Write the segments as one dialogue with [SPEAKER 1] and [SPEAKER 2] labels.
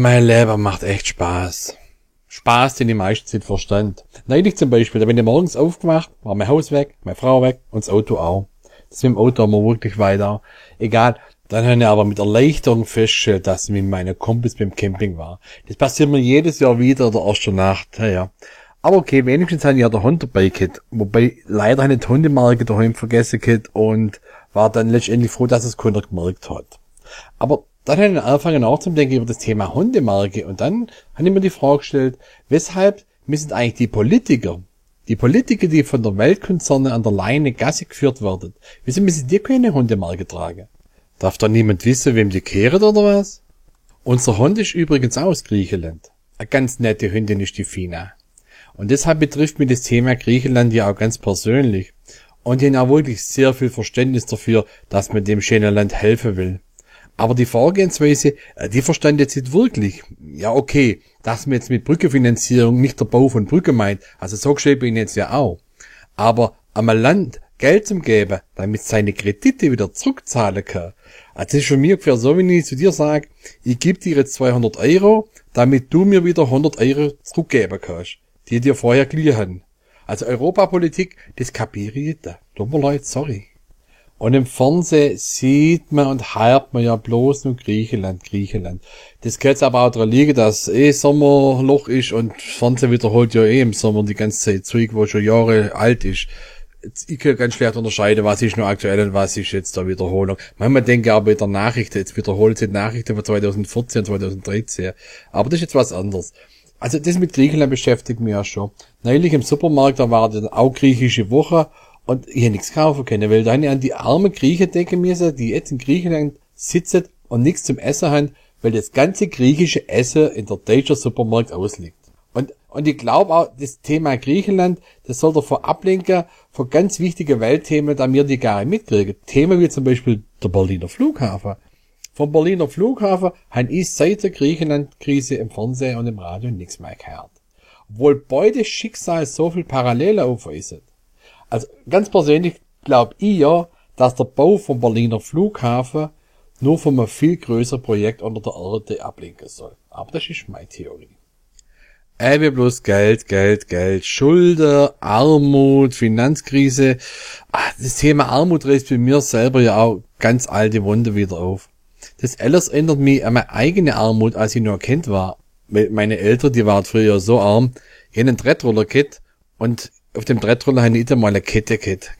[SPEAKER 1] Mein Leben macht echt Spaß. Spaß, den die meisten Zeit verstand. Neulich zum Beispiel, da bin ich morgens aufgewacht, war mein Haus weg, meine Frau weg und das Auto auch. Das mit dem Auto haben wir wirklich weiter. Egal. Dann habe ich aber mit Erleichterung festgestellt, dass ich mit meinen Kumpels beim Camping war. Das passiert mir jedes Jahr wieder der ersten Nacht. Ja. Aber okay, wenigstens habe ich ja den Hund dabei gehabt. Wobei leider eine Hundemarke daheim vergessen gehabt und war dann letztendlich froh, dass es keiner gemerkt hat. Aber dann habe ich angefangen nachzudenken über das Thema Hundemarke und dann habe ich mir die Frage gestellt, weshalb müssen eigentlich die Politiker, die von der Weltkonzerne an der Leine Gasse geführt werden, wieso müssen die keine Hundemarke tragen? Darf da niemand wissen, wem die kehren oder was? Unser Hund ist übrigens auch aus Griechenland. Eine ganz nette Hündin ist die Fina. Und deshalb betrifft mich das Thema Griechenland ja auch ganz persönlich. Und ich habe auch wirklich sehr viel Verständnis dafür, dass man dem schönen Land helfen will. Aber die Vorgehensweise, die verstand jetzt nicht wirklich. Ja, okay, dass man jetzt mit Brückenfinanzierung nicht der Bau von Brücken meint, also so geschrieben ihn jetzt ja auch. Aber einmal Land Geld zum geben, damit seine Kredite wieder zurückzahlen kann. Also das ist für mich ungefähr so, wenn ich zu dir sage, ich gebe dir jetzt 200 Euro, damit du mir wieder 100 Euro zurückgeben kannst, die dir vorher geliehen haben. Also Europapolitik, das kapiere ich nicht. Tut mir leid, sorry. Und im Fernsehen sieht man und hört man ja bloß nur Griechenland. Das kann jetzt aber auch daran liegen, dass Sommerloch ist und das Fernsehen wiederholt ja im Sommer die ganze Zeit Zeug, wo schon Jahre alt ist. Ich kann ganz schlecht unterscheiden, was ist noch aktuell und was ist jetzt da Wiederholung. Manchmal denke ich aber bei der Nachrichten, jetzt wiederholt sie die Nachrichten von 2014, 2013. Aber das ist jetzt was anderes. Also das mit Griechenland beschäftigt mich ja schon. Neulich im Supermarkt, da war dann auch griechische Woche und ich hätte nichts kaufen können, weil dann an die armen Griechen denken müssen, die jetzt in Griechenland sitzen und nichts zum Essen haben, weil das ganze griechische Essen in der deutschen Supermarkt ausliegt. Und ich glaube auch, das Thema Griechenland, das soll davon ablenken, von ganz wichtigen Weltthemen, da wir die gar nicht mitkriegen. Themen wie zum Beispiel der Berliner Flughafen. Vom Berliner Flughafen habe ich seit der Griechenland-Krise im Fernsehen und im Radio nichts mehr gehört. Obwohl beide Schicksale so viel Parallelen aufweisen. Also ganz persönlich glaube ich ja, dass der Bau vom Berliner Flughafen nur von einem viel größeren Projekt unter der Erde ablenken soll. Aber das ist meine Theorie. Wie bloß Geld, Schulden, Armut, Finanzkrise. Das Thema Armut reißt bei mir selber ja auch ganz alte Wunde wieder auf. Das alles erinnert mich an meine eigene Armut, als ich noch ein Kind war. Meine Eltern, die waren früher so arm, ich hatte einen Trettroller gehabt und auf dem Trettroller habe ich nicht einmal eine Kette gehabt.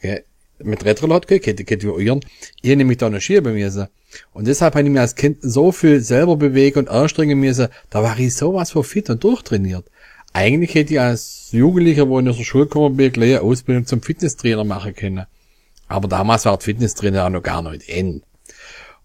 [SPEAKER 1] Mit Trettroller hat keine Kette gehabt wie ihren. Ich habe nämlich da noch schieben müssen. Und deshalb habe ich mir als Kind so viel selber bewegen und anstrengen müssen, da war ich sowas von fit und durchtrainiert. Eigentlich hätte ich als Jugendlicher, wo ich aus der Schule gekommen bin, gleich eine Ausbildung zum Fitnesstrainer machen können. Aber damals war der Fitnesstrainer auch noch gar nicht in.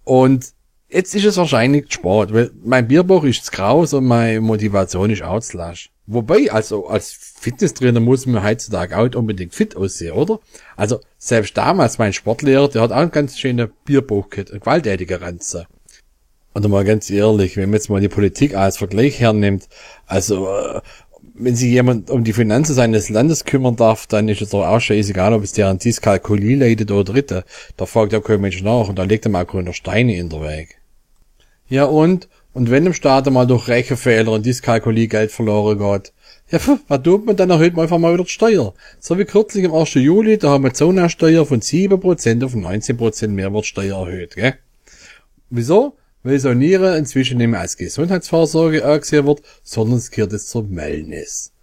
[SPEAKER 1] Und jetzt ist es wahrscheinlich Sport, weil mein Bierbauch ist zu groß und meine Motivation ist auch zu lasch. Wobei, also als Fitnesstrainer muss man heutzutage auch nicht unbedingt fit aussehen, oder? Also selbst damals mein Sportlehrer, der hat auch einen ganz schönen Bierbauch gehabt, ein gewalttätiger Ranze. Und mal ganz ehrlich, wenn man jetzt mal die Politik als Vergleich hernimmt, also wenn sich jemand um die Finanzen seines Landes kümmern darf, dann ist es doch auch scheißegal, ob es deren Dyskalkulie leidet oder Dritte. Da fragt ja kein Mensch nach und da legt er mal grüner Steine in der Weg. Ja und wenn im Staat mal durch Rechenfehler und Dyskalkulie Geld verloren geht, ja, was tut man dann? Erhöht man einfach mal wieder die Steuer. So wie kürzlich am 1. Juli, da haben wir die Zonensteuer von 7% auf 19% Mehrwertsteuer erhöht, gell? Wieso? Weil Sanieren inzwischen nicht mehr als Gesundheitsvorsorge angesehen wird, sondern es gehört jetzt zur Wellness.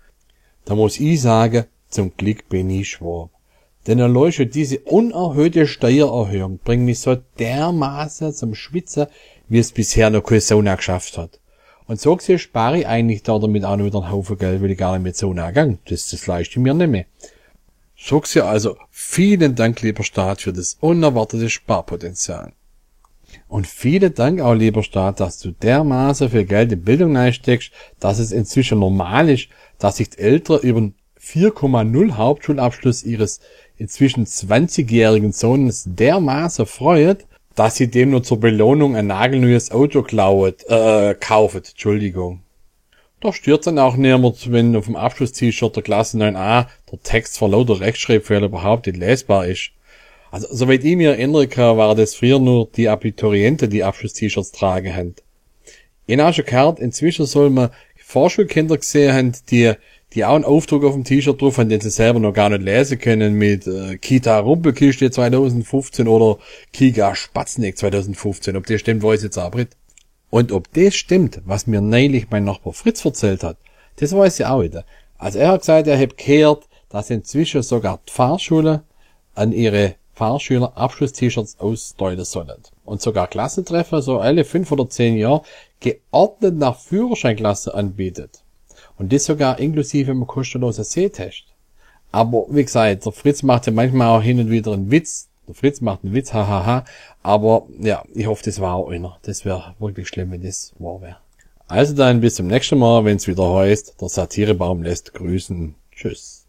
[SPEAKER 1] Da muss ich sagen, zum Glück bin ich Schwab. Denn allein schon diese unerhöhte Steuererhöhung bringt mich so dermaßen zum Schwitzen, wie es bisher noch keine Sauna geschafft hat. Und so gesehen spare ich eigentlich damit auch noch wieder einen Haufen Geld, weil ich gar nicht mehr Sauna gehe. Das leiste ich mir nicht mehr. So gesehen also vielen Dank, lieber Staat, für das unerwartete Sparpotenzial. Und vielen Dank auch, lieber Staat, dass du dermaßen viel Geld in Bildung einsteckst, dass es inzwischen normal ist, dass sich die Eltern über einen 4,0 Hauptschulabschluss ihres inzwischen 20-jährigen Sohnes dermaßen freuen, dass sie dem nur zur Belohnung ein nagelneues Auto kaufen. Entschuldigung. Da stört dann auch niemand, wenn auf dem Abschluss-T-Shirt der Klasse 9a der Text vor lauter Rechtschreibfehler überhaupt nicht lesbar ist. Also, soweit ich mir erinnern kann, war das früher nur die Abiturienten, die Abschluss-T-Shirts tragen haben. Ich habe schon gehört, inzwischen soll man Vorschulkinder gesehen haben, die auch einen Aufdruck auf dem T-Shirt drauf haben, den sie selber noch gar nicht lesen können, mit Kita Rumpelkiste 2015 oder Kika Spatzenegg 2015. Ob das stimmt, weiß ich jetzt aber nicht. Und ob das stimmt, was mir neulich mein Nachbar Fritz erzählt hat, das weiß ich auch wieder. Also er hat gesagt, er hat gehört, dass inzwischen sogar die Fahrschule an ihre Fahrschüler Abschluss-T-Shirts ausdeuten sollen. Und sogar Klassentreffen, so alle 5 oder 10 Jahre, geordnet nach Führerscheinklasse anbietet. Und das sogar inklusive einem kostenlosen Sehtest. Aber wie gesagt, der Fritz macht ja manchmal auch hin und wieder einen Witz. Der Fritz macht einen Witz, hahaha. Aber ja, ich hoffe, das war auch einer. Das wäre wirklich schlimm, wenn das wahr wäre. Also dann bis zum nächsten Mal, wenn es wieder heißt, der Satirebaum lässt grüßen. Tschüss.